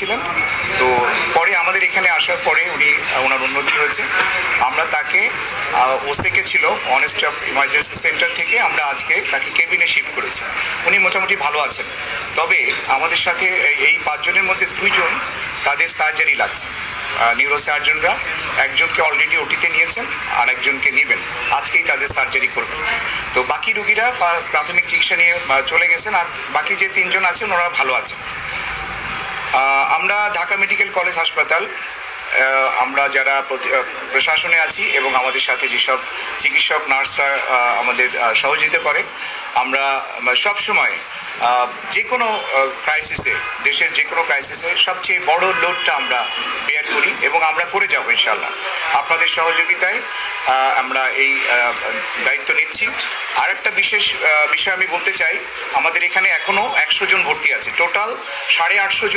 ছিলেন। তো পরে আমাদের এখানে আসার পরে ওনার উন্নতি হয়েছে। আমরা তাকে ওসেকে ছিল অনেস্ট অফ ইমার্জেন্সি সেন্টার থেকে আমরা আজকে তাকে কেবিনে শিফট করেছি। উনি মোটামুটি ভালো আছেন। তবে আমাদের সাথে এই 5 জনের মধ্যে 2 জন তাদের সার্জারি লাগছে। নিউরো সার্জনরা একজনকে অলরেডি ওটিতে নিয়েছেন, আর একজনকে নেবেন, আজকেই তাদের সার্জারি করবেন। তো বাকি রুগীরা প্রাথমিক চিকিৎসা নিয়ে চলে গেছেন, আর বাকি যে 3 জন আছেন ওনারা ভালো আছেন। আমরা ঢাকা মেডিকেল কলেজ হাসপাতাল আমরা যারা প্রশাসনে আছি এবং আমাদের সাথে যেসব চিকিৎসক নার্সরা আমাদের সহযোগিতা করে, আমরা সবসময় যে কোনো ক্রাইসিসে, দেশের যে কোনো ক্রাইসিসে সবচেয়ে বড় লোডটা আমরা বেয়ার করি এবং আমরা করে যাব ইনশাআল্লাহ। আপনাদের সহযোগিতায় আমরা এই দায়িত্ব নিচ্ছি। আর একটা বিশেষ বিষয় আমি বলতে চাই, আমাদের এখানে এখনও 100 জন ভর্তি আছে। টোটাল 850 জন